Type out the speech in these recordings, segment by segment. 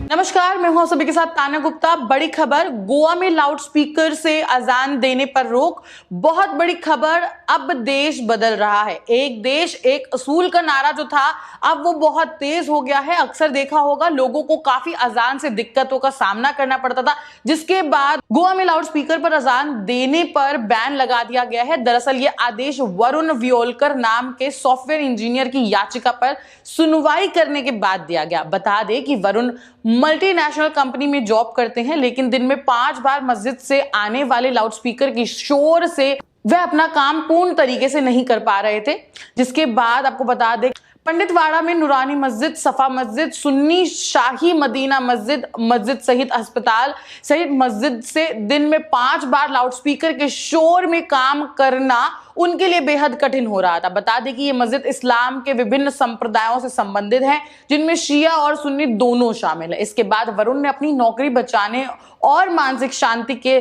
नमस्कार, मैं हूं सभी के साथ तान्या गुप्ता। बड़ी खबर, गोवा में लाउड स्पीकर से अजान देने पर रोक। बहुत बड़ी खबर, अब देश बदल रहा है। एक देश एक असूल का नारा जो था, अब वो बहुत तेज हो गया है। अक्सर देखा होगा लोगों को काफी अजान से दिक्कतों का सामना करना पड़ता था, जिसके बाद गोवा में लाउड स्पीकर पर अजान देने पर बैन लगा दिया गया है। दरअसल ये आदेश वरुण व्योलकर नाम के सॉफ्टवेयर इंजीनियर की याचिका पर सुनवाई करने के बाद दिया गया। बता दें कि वरुण मल्टीनेशनल कंपनी में जॉब करते हैं, लेकिन दिन में 5 बार मस्जिद से आने वाले लाउडस्पीकर की शोर से वह अपना काम पूर्ण तरीके से नहीं कर पा रहे थे। जिसके बाद आपको बता दें, पंडितवाड़ा में नूरानी मस्जिद, सफा मस्जिद, सुन्नी शाही मदीना मस्जिद सहित अस्पताल सहित मस्जिद से दिन में 5 बार लाउडस्पीकर के शोर में काम करना उनके लिए बेहद कठिन हो रहा था। बता दें कि ये मस्जिद इस्लाम के विभिन्न संप्रदायों से संबंधित है, जिनमें शिया और सुन्नी दोनों शामिल है। इसके बाद वरुण ने अपनी नौकरी बचाने और मानसिक शांति के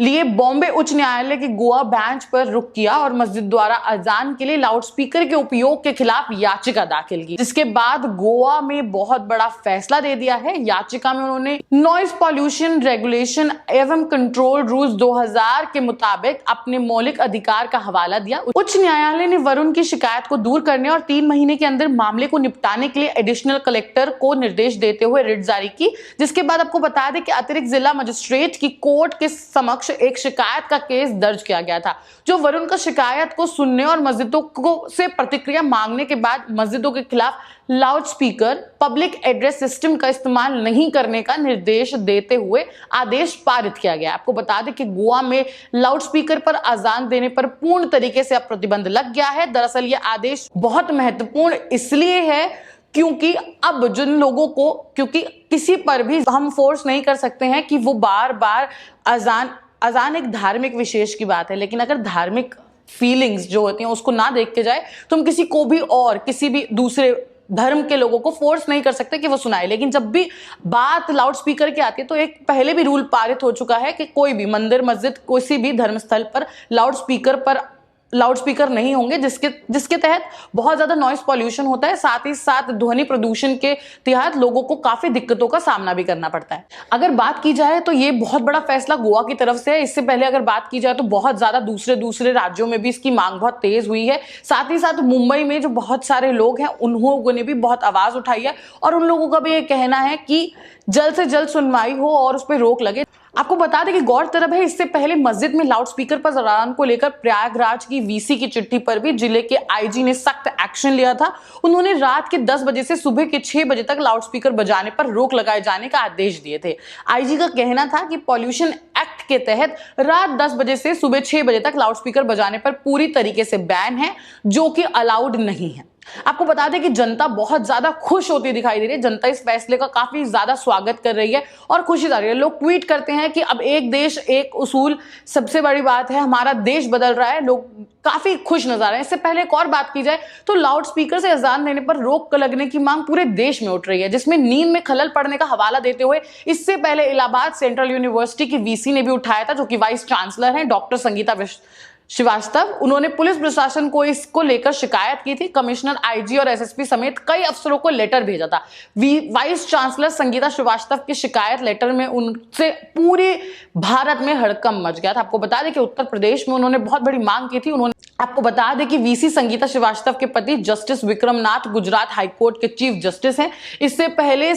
लिए बॉम्बे उच्च न्यायालय के गोवा बेंच पर रुख किया और मस्जिद द्वारा अजान के लिए लाउडस्पीकर के उपयोग के खिलाफ याचिका दाखिल की। जिसके बाद गोवा में बहुत बड़ा फैसला दे दिया है। याचिका में उन्होंने नॉइज पॉल्यूशन रेगुलेशन एवं कंट्रोल रूल्स 2000 के मुताबिक अपने मौलिक अधिकार का हवाला दिया। उच्च न्यायालय ने वरुण की शिकायत को दूर करने और 3 महीने के अंदर मामले को निपटाने के लिए एडिशनल कलेक्टर को निर्देश देते हुए रिट जारी की। जिसके बाद आपको बता दें कि अतिरिक्त जिला मजिस्ट्रेट की कोर्ट के समक्ष एक शिकायत का केस दर्ज किया गया था, जो वरुण का शिकायत को सुनने और मस्जिदों को से प्रतिक्रिया मांगने के बाद मस्जिदों के खिलाफ लाउडस्पीकर पब्लिक एड्रेस सिस्टम का इस्तेमाल नहीं करने का निर्देश देते हुए आदेश पारित किया गया। आपको बता दें कि गोवा में लाउडस्पीकर पर अजान देने पर पूर्ण तरीके से अब प्रतिबंध लग गया है। दरअसल यह आदेश बहुत महत्वपूर्ण इसलिए है क्योंकि अब जिन लोगों को, क्योंकि किसी पर भी हम फोर्स नहीं कर सकते हैं कि वो बार बार अजान एक धार्मिक विशेष की बात है, लेकिन अगर धार्मिक फीलिंग्स जो होती हैं उसको ना देख के जाए तो हम किसी को भी और किसी भी दूसरे धर्म के लोगों को फोर्स नहीं कर सकते कि वो सुनाए। लेकिन जब भी बात लाउडस्पीकर की आती है तो एक पहले भी रूल पारित हो चुका है कि कोई भी मंदिर मस्जिद किसी भी धर्मस्थल पर लाउडस्पीकर नहीं होंगे, जिसके तहत बहुत ज्यादा नॉइस पॉल्यूशन होता है। साथ ही साथ ध्वनि प्रदूषण के तहत लोगों को काफी दिक्कतों का सामना भी करना पड़ता है। अगर बात की जाए तो ये बहुत बड़ा फैसला गोवा की तरफ से है। इससे पहले अगर बात की जाए तो बहुत ज्यादा दूसरे राज्यों में भी इसकी मांग बहुत तेज हुई है। साथ ही साथ मुंबई में जो बहुत सारे लोग हैं उन्होंने भी बहुत आवाज उठाई है और उन लोगों का भी ये कहना है कि जल्द से जल्द सुनवाई हो और उस पर रोक लगे। आपको बता दें कि गौरतलब है, इससे पहले मस्जिद में लाउडस्पीकर पर अजान को लेकर प्रयागराज की वीसी की चिट्ठी पर भी जिले के आईजी ने सख्त एक्शन लिया था। उन्होंने रात के 10 बजे से सुबह के 6 बजे तक लाउडस्पीकर बजाने पर रोक लगाए जाने का आदेश दिए थे। आईजी का कहना था कि पॉल्यूशन एक्ट के तहत रात 10 बजे से सुबह 6 बजे तक लाउडस्पीकर बजाने पर पूरी तरीके से बैन है, जो कि अलाउड नहीं है। आपको बता दें कि जनता बहुत ज्यादा खुश होती दिखाई दे रही है। जनता इस फैसले का काफी ज्यादा स्वागत कर रही है और खुशी जा रही है। लोग ट्वीट करते हैं कि अब एक देश एक उसूल, सबसे बड़ी बात है, हमारा देश बदल रहा है। लोग काफी खुश नजर आ रहे हैं। इससे पहले एक और बात की जाए तो लाउडस्पीकर से अजान देने पर रोक लगने की मांग पूरे देश में उठ रही है, जिसमें नींद में खलल पड़ने का हवाला देते हुए इससे पहले इलाहाबाद सेंट्रल यूनिवर्सिटी की वीसी ने भी उठाया था, जो कि वाइस चांसलर हैं डॉक्टर संगीता श्रीवास्तव। उन्होंने पुलिस प्रशासन को इसको लेकर शिकायत की थी। कमिश्नर, आईजी और एसएसपी समेत कई अफसरों को लेटर भेजा था। वाइस चांसलर संगीता श्रीवास्तव की शिकायत लेटर में उनसे पूरे भारत में हड़कंप मच गया था। आपको बता दें कि उत्तर प्रदेश में उन्होंने बहुत बड़ी मांग की थी। आपको बता दें कि वीसी संगीता श्रीवास्तव के पति जस्टिस विक्रमनाथ गुजरात हाईकोर्ट के चीफ जस्टिस हैं। इससे पहले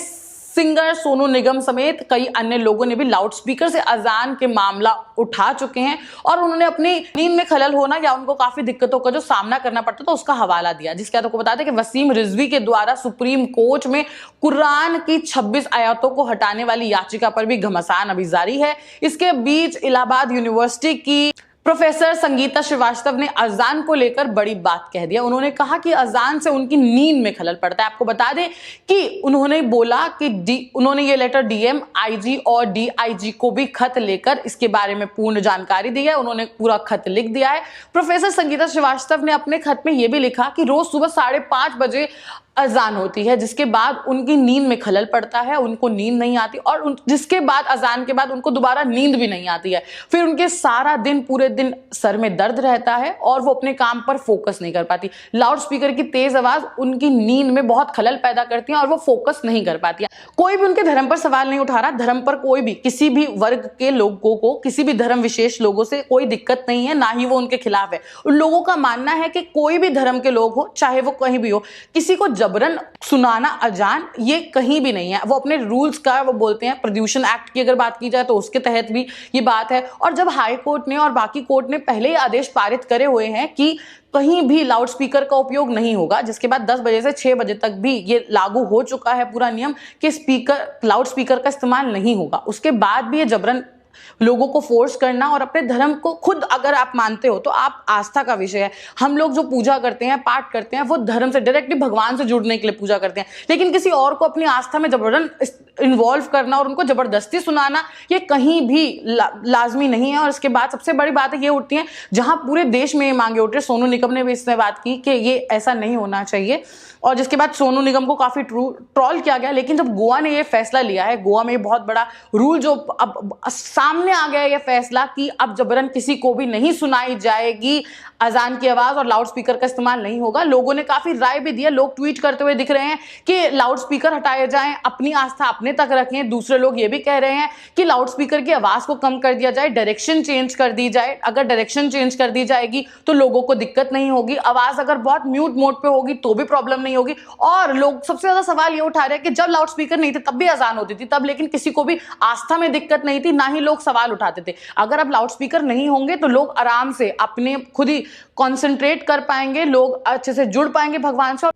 सिंगर सोनू निगम समेत कई अन्य लोगों ने भी लाउडस्पीकर से अजान के मामला उठा चुके हैं और उन्होंने अपनी नींद में खलल होना या उनको काफी दिक्कतों का जो सामना करना पड़ता था उसका हवाला दिया। जिसके बाद आपको बता दें कि वसीम रिजवी के द्वारा सुप्रीम कोर्ट में कुरान की 26 आयतों को हटाने वाली याचिका पर भी घमासान अभी जारी है। इसके बीच इलाहाबाद यूनिवर्सिटी की प्रोफेसर संगीता श्रीवास्तव ने अजान को लेकर बड़ी बात कह दिया। उन्होंने कहा कि अजान से उनकी नींद में खलल पड़ता है। आपको बता दें कि उन्होंने बोला कि उन्होंने ये लेटर डीएम, आईजी और डीआईजी को भी खत लेकर इसके बारे में पूर्ण जानकारी दी है। उन्होंने पूरा खत लिख दिया है। प्रोफेसर संगीता श्रीवास्तव ने अपने खत में यह भी लिखा कि रोज सुबह 5:30 बजे अजान होती है, जिसके बाद उनकी नींद में खलल पड़ता है, उनको नींद नहीं आती और जिसके बाद अजान के बाद उनको दोबारा नींद भी नहीं आती है। फिर उनके सारा दिन पूरे दिन सर में दर्द रहता है और वो अपने काम पर फोकस नहीं कर पाती। लाउड स्पीकर की तेज आवाज उनकी नींद में बहुत खलल पैदा करती है और वो फोकस नहीं कर पाती है। कोई भी उनके धर्म पर सवाल नहीं उठा रहा, धर्म पर कोई भी किसी भी वर्ग के लोगों को, किसी भी धर्म विशेष लोगों से कोई दिक्कत नहीं है, ना ही वो उनके खिलाफ है। उन लोगों का मानना है कि कोई भी धर्म के लोग हो, चाहे वो कहीं भी हो, किसी को जबरन सुनाना अजान ये कहीं भी नहीं है। वो अपने रूल्स का वो बोलते हैं, प्रदूषण एक्ट की अगर बात की जाए तो उसके तहत भी ये बात है। और जब हाई कोर्ट ने और बाकी कोर्ट ने पहले ही आदेश पारित करे हुए हैं कि कहीं भी लाउड स्पीकर का उपयोग नहीं होगा, जिसके बाद 10 बजे से 6 बजे तक भी ये लागू हो चुका है पूरा नियम कि लाउड स्पीकर का इस्तेमाल नहीं होगा, उसके बाद भी ये जबरन लोगों को फोर्स करना और अपने धर्म को खुद अगर आप मानते हो तो आप आस्था का विषय है। हम लोग जो पूजा करते हैं, पाठ करते हैं, वो धर्म से डायरेक्टली भगवान से जुड़ने के लिए पूजा करते हैं, लेकिन किसी और को अपनी आस्था में जबरन इन्वॉल्व करना और उनको जबरदस्ती सुनाना ये कहीं भी लाजमी नहीं है। और इसके बाद सबसे बड़ी बातें ये उठती हैं, जहां पूरे देश में ये मांगे उठ रही, सोनू निगम ने भी इसमें बात की कि ये ऐसा नहीं होना चाहिए और जिसके बाद सोनू निगम को काफी ट्रोल किया गया। लेकिन जब गोवा ने ये फैसला लिया है, गोवा में बहुत बड़ा रूल जो अब सामने आ गया है, ये फैसला कि अब जबरन किसी को भी नहीं सुनाई जाएगी अजान की आवाज और लाउड स्पीकर का इस्तेमाल नहीं होगा। लोगों ने काफी राय भी दी है, लोग ट्वीट करते हुए दिख रहे हैं कि लाउड स्पीकर हटाए जाएं, अपनी आस्था अपने तक रखें। दूसरे लोग ये भी कह रहे हैं कि लाउड स्पीकर की आवाज को कम कर दिया जाए, डायरेक्शन चेंज कर दी जाए। अगर डायरेक्शन चेंज कर दी जाएगी तो लोगों को दिक्कत नहीं होगी, आवाज अगर बहुत म्यूट मोड पे होगी तो भी प्रॉब्लम नहीं होगी। और लोग सबसे ज्यादा सवाल ये उठा रहे हैं कि जब लाउड स्पीकर नहीं थे तब भी अजान होती थी, तब लेकिन किसी को भी आस्था में दिक्कत नहीं थी, ना ही लोग सवाल उठाते थे। अगर अब लाउड स्पीकर नहीं होंगे तो लोग आराम से अपने खुद ही कॉन्सेंट्रेट कर पाएंगे, लोग अच्छे से जुड़ पाएंगे भगवान से।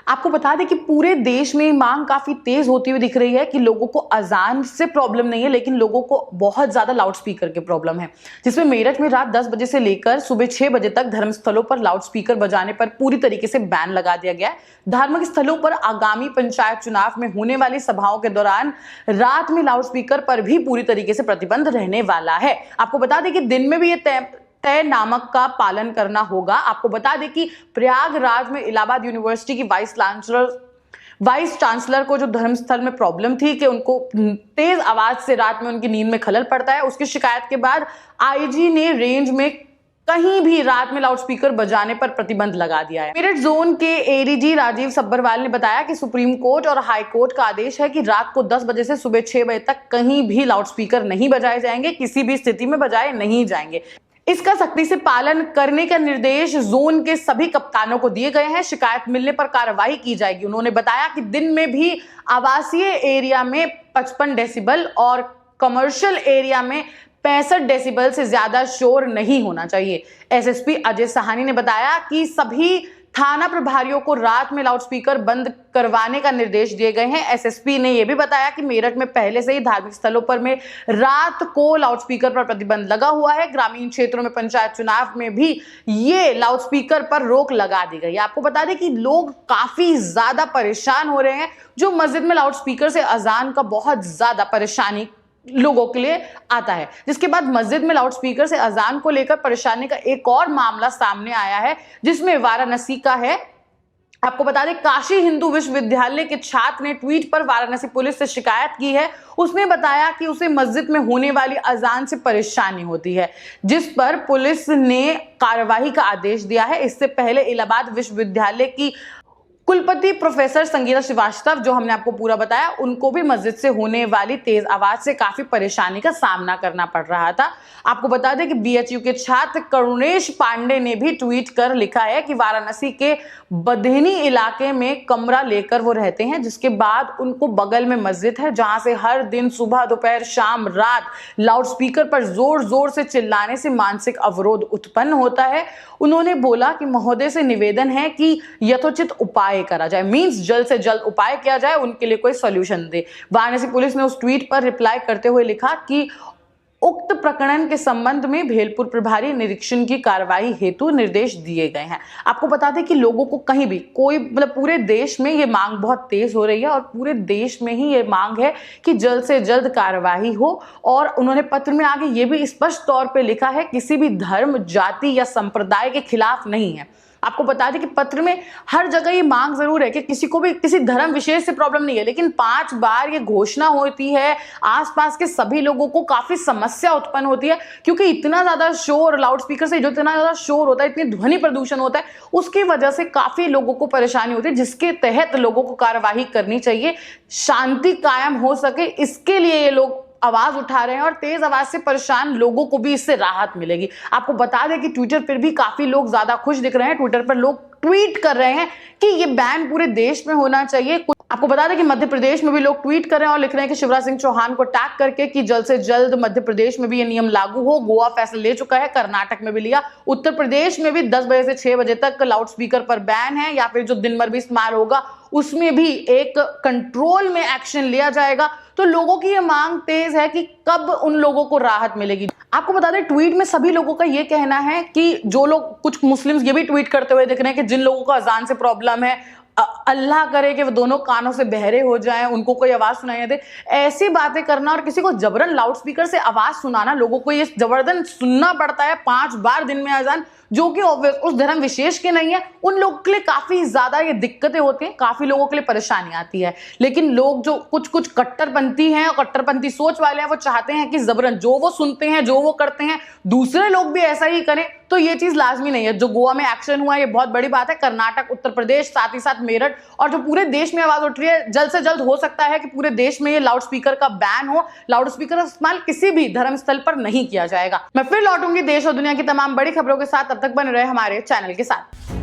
आपको बता दें कि पूरे देश में मांग काफी तेज होती हुई दिख रही है कि लोगों को अजान से प्रॉब्लम नहीं है, लेकिन लोगों को बहुत ज्यादा लाउड स्पीकर की प्रॉब्लम है, जिसमें मेरठ में रात 10 बजे से लेकर सुबह 6 बजे तक धर्मस्थलों पर लाउड स्पीकर बजाने पर पूरी तरीके से बैन लगा दिया गया है। धार्मिक स्थलों पर आगामी पंचायत चुनाव में होने वाली सभाओं के दौरान रात में लाउड स्पीकर पर भी पूरी तरीके से प्रतिबंध रहने वाला है। आपको बता दें कि दिन में भी ये तय नामक का पालन करना होगा। आपको बता दें कि प्रयागराज में इलाहाबाद यूनिवर्सिटी की वाइस चांसलर को जो धर्मस्थल में प्रॉब्लम थी कि उनको तेज आवाज से रात में उनकी नींद में खलल पड़ता है, उसकी शिकायत के बाद आईजी ने रेंज में कहीं भी रात में लाउड स्पीकर बजाने पर प्रतिबंध लगा दिया है। मेरठ जोन के एडीजी राजीव सब्बरवाल ने बताया कि सुप्रीम कोर्ट और हाई कोर्ट का आदेश है कि रात को 10 बजे से सुबह 6 बजे तक कहीं भी लाउड स्पीकर नहीं बजाए जाएंगे, किसी भी स्थिति में बजाए नहीं जाएंगे। इसका सख्ती से पालन करने का निर्देश जोन के सभी कप्तानों को दिए गए हैं। शिकायत मिलने पर कार्रवाई की जाएगी। उन्होंने बताया कि दिन में भी आवासीय एरिया में 55 डेसिबल और कमर्शियल एरिया में 65 डेसिबल से ज्यादा शोर नहीं होना चाहिए। एसएसपी अजय सहानी ने बताया कि सभी थाना प्रभारियों को रात में लाउडस्पीकर बंद करवाने का निर्देश दिए गए हैं। एसएसपी ने यह भी बताया कि मेरठ में पहले से ही धार्मिक स्थलों पर में रात को लाउडस्पीकर पर प्रतिबंध लगा हुआ है। ग्रामीण क्षेत्रों में पंचायत चुनाव में भी ये लाउडस्पीकर पर रोक लगा दी गई है। आपको बता दें कि लोग काफी ज्यादा परेशान हो रहे हैं। जो मस्जिद में लाउडस्पीकर से अजान का बहुत ज्यादा परेशानी लोगों के लिए आता है, जिसके बाद मस्जिद में लाउडस्पीकर से अजान को लेकर परेशानी का एक और मामला सामने आया है, जिसमें वाराणसी का है। आपको बता दें काशी हिंदू विश्वविद्यालय के छात्र ने ट्वीट पर वाराणसी पुलिस से शिकायत की है। उसने बताया कि उसे मस्जिद में होने वाली अजान से परेशानी होती है, जिस पर पुलिस ने कार्रवाई का आदेश दिया है। इससे पहले इलाहाबाद विश्वविद्यालय की कुलपति प्रोफेसर संगीता श्रीवास्तव, जो हमने आपको पूरा बताया, उनको भी मस्जिद से होने वाली तेज आवाज से काफी परेशानी का सामना करना पड़ रहा था। आपको बता दें कि बीएचयू के छात्र करुणेश पांडे ने भी ट्वीट कर लिखा है कि वाराणसी के बधेनी इलाके में कमरा लेकर वो रहते हैं, जिसके बाद उनको बगल में मस्जिद है, जहां से हर दिन सुबह दोपहर शाम रात लाउडस्पीकर पर जोर जोर से चिल्लाने से मानसिक अवरोध उत्पन्न होता है। उन्होंने बोला कि महोदय से निवेदन है कि यथोचित उपाय करा जाए, मींस जल्द से जल्द उपाय किया जाए, उनके लिए कोई सॉल्यूशन दे। वाराणसी पुलिस ने उस ट्वीट पर रिप्लाई करते हुए लिखा कि उक्त प्रकरण के संबंध में भेलपुर प्रभारी निरीक्षण की कार्रवाई हेतु निर्देश दिए गए हैं। आपको बता दें कि लोगों को कहीं भी कोई पूरे देश में ये मांग बहुत तेज हो रही है और पूरे देश में ही ये मांग है कि जल्द से जल्द कार्रवाई हो। और उन्होंने पत्र में आगे ये भी स्पष्ट तौर पे लिखा है किसी भी धर्म, जाति या संप्रदाय के खिलाफ नहीं है। आपको बता दें कि पत्र में हर जगह ये मांग जरूर है कि किसी को भी किसी धर्म विशेष से प्रॉब्लम नहीं है, लेकिन 5 बार ये घोषणा होती है, आसपास के सभी लोगों को काफी समस्या उत्पन्न होती है, क्योंकि इतना ज्यादा शोर लाउड स्पीकर से जो इतना ज्यादा शोर होता है, इतनी ध्वनि प्रदूषण होता है, उसकी वजह से काफी लोगों को परेशानी होती है, जिसके तहत लोगों को कार्यवाही करनी चाहिए, शांति कायम हो सके, इसके लिए ये लोग आवाज उठा रहे हैं और तेज आवाज से परेशान लोगों को भी इससे राहत मिलेगी। आपको बता दें कि ट्विटर पर भी काफी लोग ज्यादा खुश दिख रहे हैं। ट्विटर पर लोग ट्वीट कर रहे हैं कि ये बैन पूरे देश में होना चाहिए। आपको बता दें कि मध्य प्रदेश में भी लोग ट्वीट कर रहे हैं और लिख रहे हैं कि शिवराज सिंह चौहान को टैग करके कि जल्द से जल्द मध्य प्रदेश में भी ये नियम लागू हो। गोवा फैसला ले चुका है, कर्नाटक में भी लिया, उत्तर प्रदेश में भी 10 बजे से 6 बजे तक लाउड स्पीकर पर बैन है, या फिर जो दिन भर भी इस्तेमाल होगा उसमें भी एक कंट्रोल में एक्शन लिया जाएगा। तो लोगों की ये मांग तेज है कि कब उन लोगों को राहत मिलेगी। आपको बता दें ट्वीट में सभी लोगों का ये कहना है कि जो लोग, कुछ मुस्लिम्स ये भी ट्वीट करते हुए दिख रहे हैं कि जिन लोगों को अजान से प्रॉब्लम है, अल्लाह करे कि वो दोनों कानों से बहरे हो जाएं, उनको कोई आवाज सुनाई ना दे। ऐसी बातें करना और किसी को जबरन लाउड स्पीकर से आवाज सुनाना, लोगों को ये जबरदन सुनना पड़ता है 5 बार दिन में अजान, जो कि ऑब्वियस उस धर्म विशेष के नहीं है, उन लोगों के लिए काफी ज्यादा ये दिक्कतें होती हैं, काफी लोगों के लिए परेशानी आती है। लेकिन लोग जो कुछ कट्टरपंथी हैं और कट्टरपंथी सोच वाले हैं, वो चाहते हैं कि जबरन जो वो सुनते हैं, जो वो करते हैं, दूसरे लोग भी ऐसा ही करें। तो ये चीज लाजमी नहीं है। जो गोवा में एक्शन हुआ है ये बहुत बड़ी बात है। कर्नाटक, उत्तर प्रदेश, साथ ही साथ मेरठ और जो पूरे देश में आवाज उठ रही है, जल्द से जल्द हो सकता है कि पूरे देश में ये लाउड स्पीकर का बैन हो। लाउड स्पीकर का इस्तेमाल किसी भी धर्म स्थल पर नहीं किया जाएगा। मैं फिर लौटूंगी देश और दुनिया की तमाम बड़ी खबरों के साथ, तब तक बने रहे हमारे चैनल के साथ।